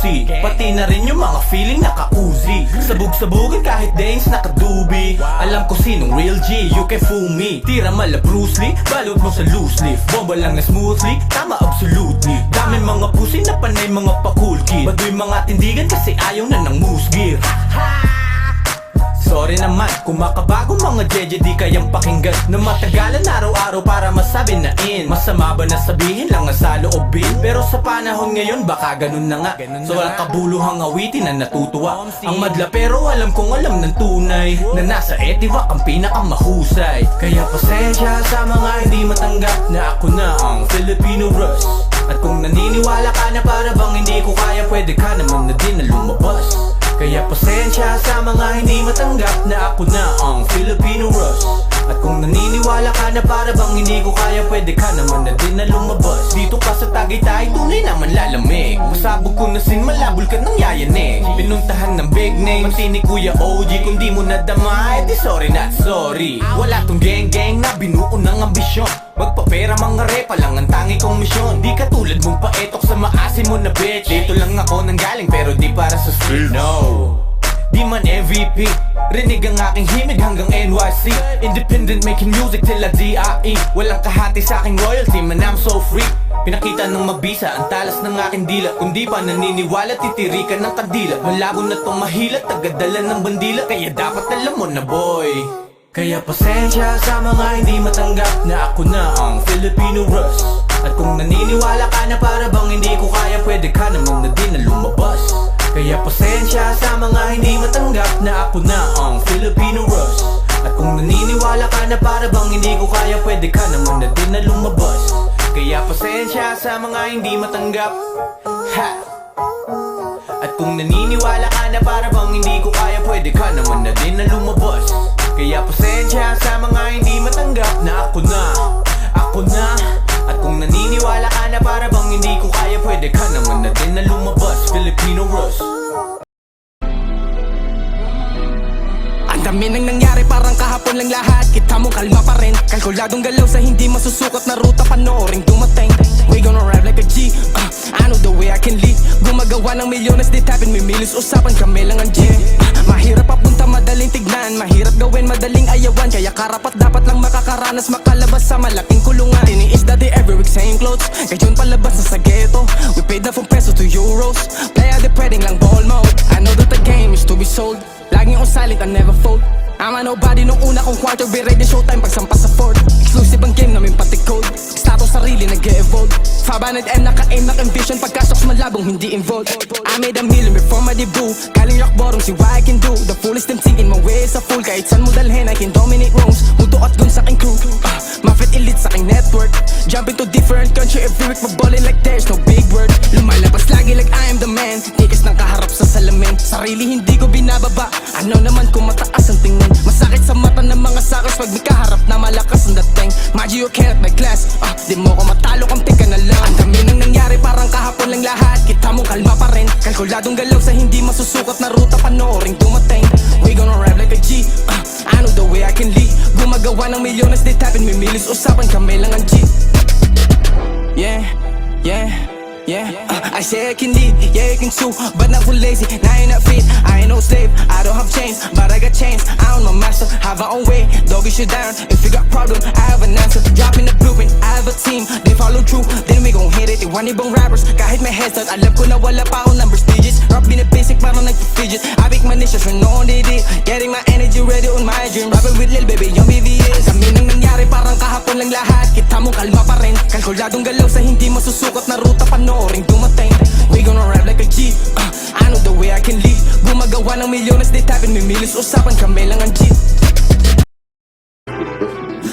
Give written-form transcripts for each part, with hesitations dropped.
pusi. Pati na rin yung mga feeling naka-Uzi. Sabog-sabogin kahit days nakadubi. Alam ko sinong real G, you can fool me. Tira mala Bruce Lee, balot mo sa loose leaf. Bomba lang na smoothly, tama absolutely. Dami mga pusi na panay mga pa-cool kid. Baduy mga tindigan kasi ayaw na ng moose gear. Sorry naman, kung makabago mga jeje di kayang pakinggan na matagalan araw-araw para masabi na in. Masama ba na sabihin lang ang sa loobin? Pero sa panahon ngayon baka ganun na nga. So walang kabuluhang awitin na natutuwa. Ang madla pero alam kong alam ng tunay na nasa etiwak ang pinakamahusay. Kaya pasensya sa mga hindi matanggap na ako na ang Filipino Russ. At kung naniniwala ka na para bang hindi ko kaya, pwede ka naman na din na lumabas. Kaya pasensya sa mga hindi matanggap na ako na ang Filipino Russ. At kung naniniwala ka na para bang hindi ko kaya, pwede ka naman na din na lumabas. Dito ka sa Tagaytay, tunay naman lalamig. Masabog ko na sin, malabol ka ng yayanig. Pinuntahan ng big name, pati ni Kuya OG. Kung di mo nadama, di sorry not sorry. Wala tong gang-gang na binuo ng ambisyon. Magpapera mga repa lang ang tangi kong misyon. Di katulad mong paetok sa maasim mo na bitch. Dito lang ako nanggaling pero di para sa street, no. Di man MVP, rinig ang aking himig hanggang NYC. Independent making music till a DIE. Walang kahati sa aking royalty, man I'm so free. Pinakita ng mabisa ang talas ng aking dila. Kung di pa naniniwala, titirikan ng kandila. Malabo na tong mahila, tagadala ng bandila. Kaya dapat alam mo na boy. Kaya pasensya sa mga hindi matanggap na ako na ang Filipino Russ. At kung naniniwala ka na para bang hindi ko kaya, pwede ka naman na din na lumabas. Kaya pasensya sa mga hindi matanggap na ako na ang Filipino Russ. At kung naniniwala ka na para bang hindi ko kaya, pwede ka naman na din na lumabas. Kaya pasensya sa mga hindi matanggap, ha. At kung naniniwala ka na para bang hindi ko kaya, pwede ka naman na din na lumabas. Kaya pasensya sa mga hindi matanggap na ako na. At kung naniniwala ka na para bang hindi ko kaya, pwede ka naman na din na lumabas. Filipino Russ. Ang dami nang nangyari parang kahapon lang lahat. Kita mo kalma pa rin, kalkuladong galaw sa hindi masusukot na ruta, panooring dumating. We gonna rap like a G, I know the way I can lead. Gumagawa ng milyones, di tapin mimilis, usapan kami lang ang G. Mahirap papunta, madaling tignan. Mahirap gawin, madaling ayawan. Kaya karapat dapat lang makakaranas, makalabas sa malaking kulungan. Tiniis dati every week same clothes, ngayon palabas na sa ghetto. We paid na from pesos to euros. Playa de pwedeng lang ball mode. I know that the game is to be sold. Laging on silent, I never fold. I'm a nobody nung una kong quarter, be ready showtime pagsampas sa fort. Exclusive ang game namin pati code, status sarili nag-e-evolve. Fabanad M naka-aim naka-envision, pagkasoks malabong hindi involved. I made a million before my debut, galing rock bottom, see what I can do. The foolest them thinking my way is a fool. Kahit saan mo dalhin, I can dominate rooms. Mudo at gun sa aking crew, Mafet elite sa aking network. Jumping to different country every week, maballing like there's no big word. Lumalabas lagi like I am the man, tikas ng kaharap sa salamin. Sarili hindi ko binababa, ano naman kung mataas ang tingin. Masakit sa mata ng mga suckers pag may kaharap na malakas ang dating. Maji you can't my class, di mo ko matalo, kampi ka na lang. Ang dami nang nangyari parang kahapon lang lahat. Kita mo kalma pa rin, kalkuladong galaw sa hindi masusukot na ruta, panooring dumating. We gonna rap like a G, I know the way I can lead. Gumagawa ng milyones, di tapin mimilis, usapan kami lang ang G. Yeah, yeah. Yeah, I say I can lead, yeah I can too, but not full lazy, now you're not fit. I ain't no slave, I don't have chains, but I got chains. I own my master, have our own way. Doggy shit down, if you got problem, I have an answer. Dropping the blueprint, I have a team, they follow through, then we gon' hit it. They want ibang rappers, kahit may headset, alam ko na wala pa akong numbers, digits. Rap din na basic, parang nag-fidget. I pick my niches, when no one did it. Getting my energy ready on my dream, rapping with Lil Baby, yung BVS. Kami nang nangyari, parang kahapon lang lahat. Kita mo kalma pa rin, kalkuladong galaw sa hindi masusukot na ruta, panooring dumating. We gonna rap like a G, I know the way I can lead. Gumagawa ng milyones, di tapin mimilis, usapan kami lang ang G.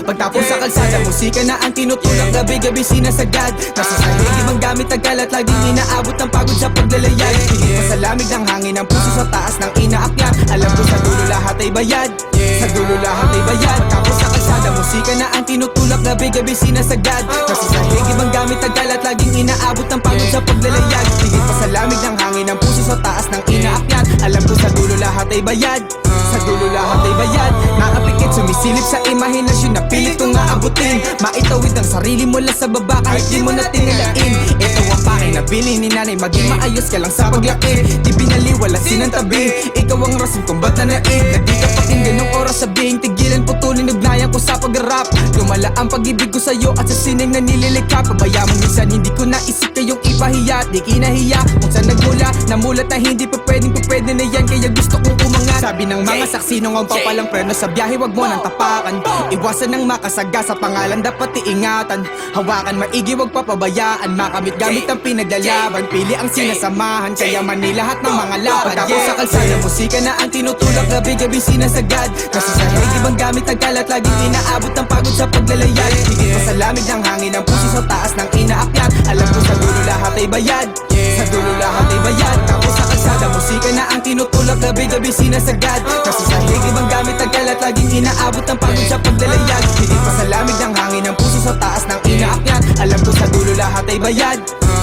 Pagtapos sa kalsada, musika na ang tinutulak. Gabi-gabi sinasagad, nasa sahig ibang gamit tagal at laging inaabot ng pagod sa paglalayag. Higit pa sa lamig ng hangin, ang puso sa taas ng inaakyat. Alam ko sa dulo lahat ay bayad, sa dulo lahat ay bayad. Pagtapos sa kalsada, musika na ang tinutulak. Gabi-gabi sinasagad, nasa sahig ibang gamit tagal at laging inaabot ng pagod sa paglalayag. Higit pa sa lamig ng hangin, ang puso sa taas ng inaakyat. Alam ko sa dulo lahat ay bayad, sa dulo lahat ay bayad. Nakapikit, sumisilip sa imahinasyon na pilit kong aabutin. Maitawid ang sarili mo lang sa baba kahit di mo na tingalain. Ito ang akin nabili ni nanay, maging maayos ka lang sa paglaki. Di binaliwala sinantabi, ikaw ang rason kung ba't nanaig. Na di ka pakinggan ng oras sabing tigilan, putulin ugnayan ko sa pag-rap. Lumala ang pag-ibig ko sa'yo at sa sining na nililikha. Pabaya mo minsan hindi ko naisip kayong ipahiya. Di kinahiya kung saan nagmula, namulat na hindi pa pwede na yan, kaya gusto kong umangat. Sabi ng mga saksi nung ang papalang preno sa biyahe, wag mo nang tapakan. Iwasan ng makasaga sa pangalan, dapat iingatan. Hawakan maigi, wag papabayaan. Makamit gamit ang pinaglalaban, pili ang sinasamahan, kaya mani lahat ng mga lapad. Ako sa kalsada, musika na ang tinutulak, gabi-gabi sinasagad. Kasi sa ibang gamit ang kalat, laging inaabot ng pagod sa paglalayag. Higit pa sa lamig ng hangin, ang puso sa taas ng inaakyat. Alam ko sa dulo lahat ay bayad, sa dulo lahat ay bayad. Tapos sa kalsada, musika na ang tinutulak, gabi-gabi sinasagad. Kasi sa ibang gamit ang kalat, laging inaabot ng pagod sa paglalayag. Higit pa sa lamig ng hangin, ang puso sa taas ng inaakyat. Alam ko sa dulo lahat ay bayad,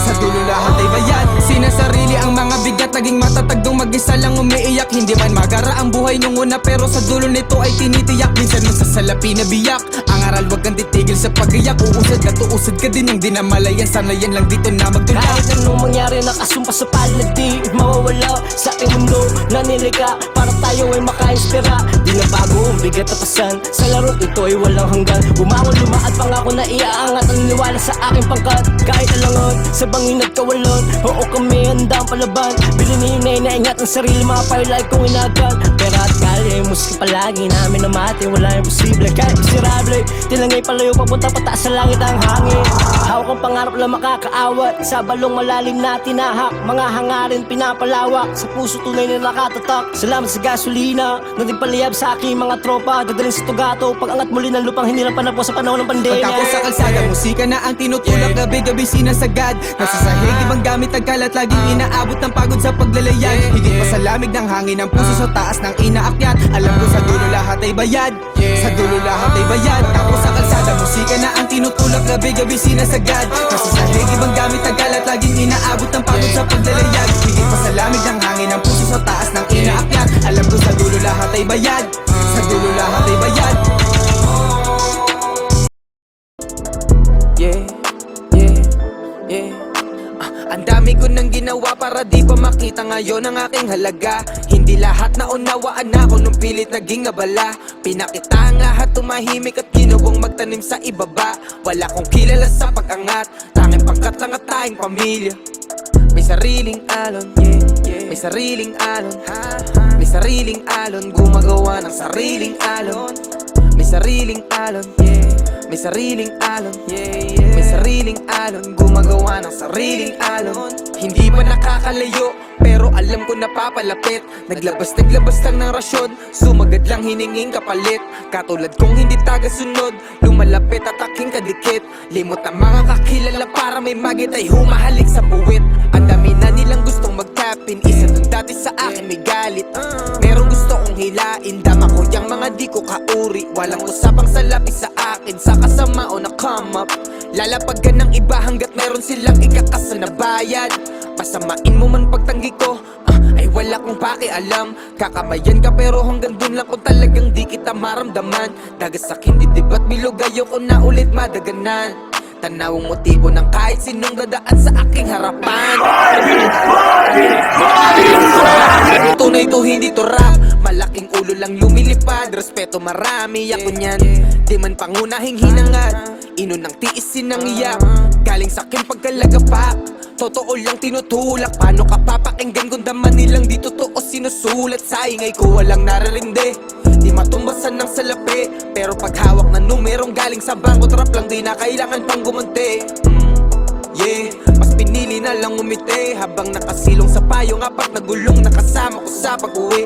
sa dulo lahat ay bayad. Sinasarili ang mga bigat, naging matatag nung mag-isa lang umiiyak. Hindi man magara ang buhay nung una, pero sa dulo nito ay tinitiyak. Minsan mo sa salapi na biyak, ang aral wag kang titigil sa pag-iyak. Uusad ka, tuusad ka din ng dinamalayan. Sana yan lang dito na magtulak. Kahit anong mangyari, nakasumpa sa palad, di mawawala sa aking mundo. Nanilika para tayo ay maka-inspira. Di na bago ang bigat at pasan, sa laro ito ay walang hanggan. Bumangon, lumaad, pangako na iaangat ang niwala sa aking pangkat. Kahit alangan, sa bangin at kawalan, oo kami handang palaban. Bilininay na ingat ang sarili, mga firelight kong inagan. Pera at kali, musika palagi namin namati, wala yung posible. Kahit miserable, tilangay palayo, papunta pataas sa langit ang hangin. Hawak ang pangarap lang makakaawat, sa balong malalim na tinahak. Mga hangarin pinapalawak, sa puso tunay na nakatatak. Salamat sa gasolina, na din paliyab sa aking mga tropa. Dadalhin sa tugato, pag-angat muli ng lupang hinirap pa na po sa panahon ng pandemya. Pagkako sa kalsada, musika na ang tinutulak, gabi-gabi sinasagad. Nasa sahig, ibang gamit ang kalat, laging inaabot ng pagod sa paglalayag. Higit pa sa lamig ng hangin, ang puso sa taas ng inaakyat. Alam ko sa dulo lahat ay bayad, sa dulo lahat ay bayad. Ako sa kalsada, musika na ang tinutulak, gabi-gabi sinasagad. Nasa sahig, ibang gamit ang kalat, laging inaabot ng pagod sa paglalayag. Higit pa sa lamig ng hangin, ang puso sa taas ng inaakyat. Alam ko sa dulo lahat ay bayad, sa dulo lahat ay bayad. Yeah, yeah, yeah. Ang dami ko nang ginawa para di pa makita ngayon ang aking halaga. Hindi lahat na unawaan ako nung pilit naging abala. Pinakita ang lahat, tumahimik at ginawang magtanim sa ibaba. Wala kong kilala sa pag-angat, tanging pangkat lang at tayong pamilya. May sariling alon, yeah, yeah. May sariling alon, may sariling alon, gumagawa ng sariling alon. May sariling alon, yeah. May sariling alon, yeah, yeah. May sariling alon, gumagawa ng sariling alon. Hindi pa nakakalayo, pero alam ko napapalapit. Naglabas lang ng rasyon, sumagad lang hiningin kapalit. Katulad kong hindi tagasunod, lumalapit at aking kadikit. Limot ang mga kakilala para may magit ay humahalik sa puwit. Ang dami na nilang gustong mag-tapin, isa dun dati sa akin may galit. Merong gusto kong hilain, dama ko yung mga di ko kauri. Walang usapang salapi sa akin, sa kasama o na come up. Lalapag ka ng iba hanggat meron silang ikakasa na bayad. Pasamain mo man pagtanggi ko, ay wala kong pakialam. Kakamayan ka pero hanggang dun lang kung talagang di kita maramdaman. Dagasak hindi diba't bilog, ayoko na ulit madaganan. Tanawang motibo ng kahit sinong dadaan sa aking harapan. Tunay to, hindi to rap. Malaking ulo lang lumilipad, respeto marami ako niyan. Di man pangunahing hinangat, inunang tiisin ng iyak. Galing sa aking pagkalagapak, totoo lang tinutulak. Paano ka papakinggan kung daman nilang di totoo sinusulat? Sa ingay ko walang nararindi, di matumbasan ng salapi. Pero pag hawak na numerong galing sa bangko, trap lang di na kailangan pang gumanti. Yeah, mas pinili na lang umiti habang nakasilong sa payong apat na gulong nakasama ko sa pag-uwi.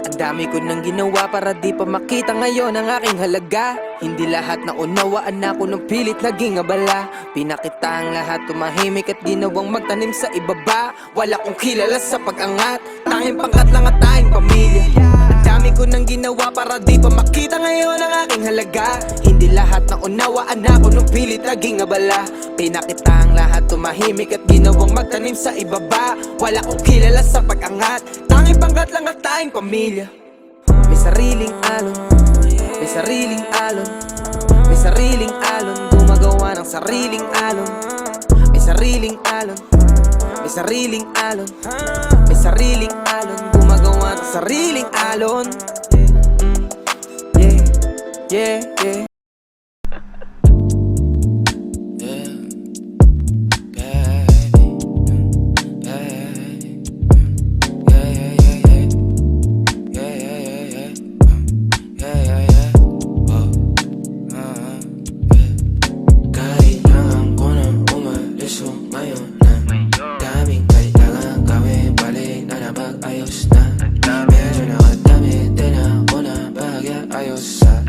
Ang dami ko nang ginawa para di pa makita ngayon ang aking halaga. Hindi lahat na unawaan ako nung pilit naging abala. Pinakita ang lahat, tumahimik at ginawang magtanim sa ibaba. Wala kong kilala sa pag-angat, tanging pangkat lang at tayong pamilya. Ang dami ko nang ginawa para di pa makita ngayon ang aking halaga. Hindi lahat na unawaan ako nung pilit naging abala. Pinakita ang lahat, tumahimik at ginawang magtanim sa ibaba. Wala kong kilala sa pag-angat, tanging pangkat lang at tayong pamilya. May sariling alon, may sariling alon, may sariling alon, gumagawa ng sariling alon. May sariling alon, may sariling alon. May sariling alon, gumagawa ng sariling alon. Yeah, yeah, yeah. Kailangan ko nang umalis o ngayon na daming kailangan gawin, balik na na mag-ayos na. Medyo nakadamit din ako na bahagya, ayos sa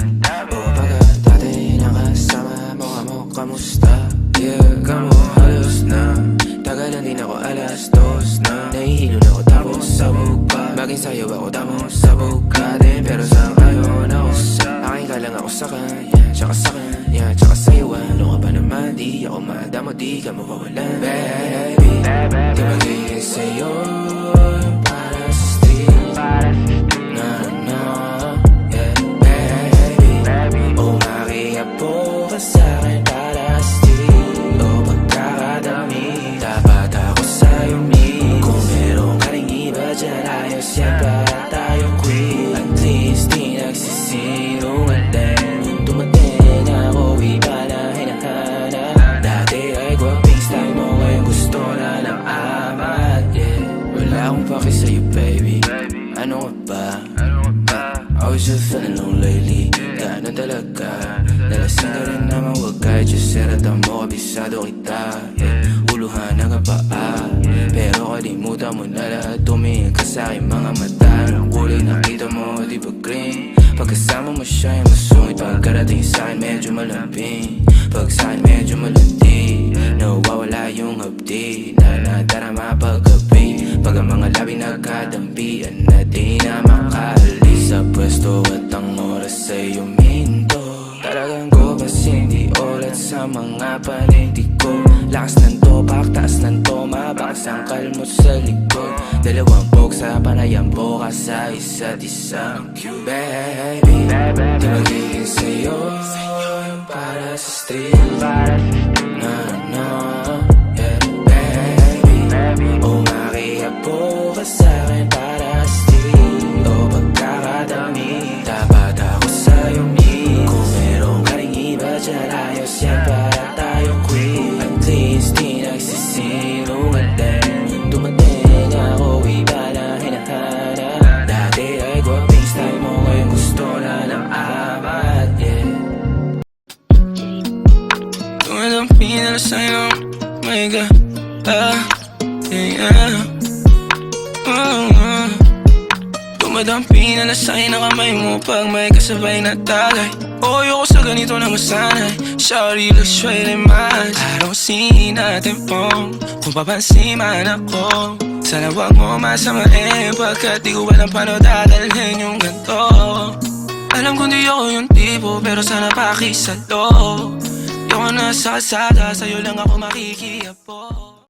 umaga. Dati nakasama mo, kamo, kamusta? Yeah, kamo, halos na tagal na din ako, alas 2 na. Nahihilo na ako tapos sabog pa, maging sayo ako tapos sabog ka din. Pero sa ngayon ako sa aking ka lang ako sa kanya, tsaka sa kanya, tsaka sa'yo. Ano ka ba naman, di ako madamo, di ka mawawalan. Baby, di magiging sa'yo para sa street. Na na, yeah, baby. Umakiapo ka sa'kin para sa street. O pagkakadami, dapat ako sa'yo meet. Kung meron ka ring iba dyan, ayos yan para tayo quit. At least di nagsisinungaling. Dumating ako, iba na hinahanap. Dati ay gwaping style mo, ngayon gusto na ng amat. Yeah, wala akong paki sa'yo baby. Ano ka ba? I was just feeling low lately. Gano'n talaga. Nalasing ka rin naman, wag kahit just seratan mo, kabisado kita. Yeah, uluhan na ka ba? Pero kalimutan mo na lahat, tumingin ka sa'king mga mata. Ang kulay nakita mo, di ba green? Pagkasama mo siya yung masungit. Pagkarating sa'kin medyo malambing. Pag sa'kin medyo malandi, nawawala yung hapdi na nadarama paggabi. Pag ang mga labi nagkadampian na di na makaalis sa pwesto at ang oras ay uminto. Talagang ko kasing di ulat sa mga panindig ko. Lakas ng topak, taas ng toma, bakas ang kalmot sa likod. Dalawang bog sa panayang boka sa isa't isa. Baby, di magiging sa'yo yung para sa street. Na na, yeah, baby. Umakiapo ka sa'kin para sa street. O pagkakadami, dapat ako sa'yo meet. Kung meron ka ring iba dyan, ayos yan para tayo quit. At least di nagsisinungaling. Dumating ako, iba na hinahanap. Dati ay gwaping style mo, ngayon gusto na ng amat. Yeah, tumadampi na lang sa'yo, my God. Yeah. Dumadampi na lang sa'kin ang kamay mo pag may kasabay na tagay. O ayoko sa ganito na masanay. Shawty looks straight in my eyes. I don't see nothing wrong kung papansin man ako. Sana wag mo masamain pagkat di ko alam paano dadalhin yung ganito. Alam kong di ako yung tipo pero sana pakisalo. Ayoko na sa kalsada, sa'yo lang ako makikiapo.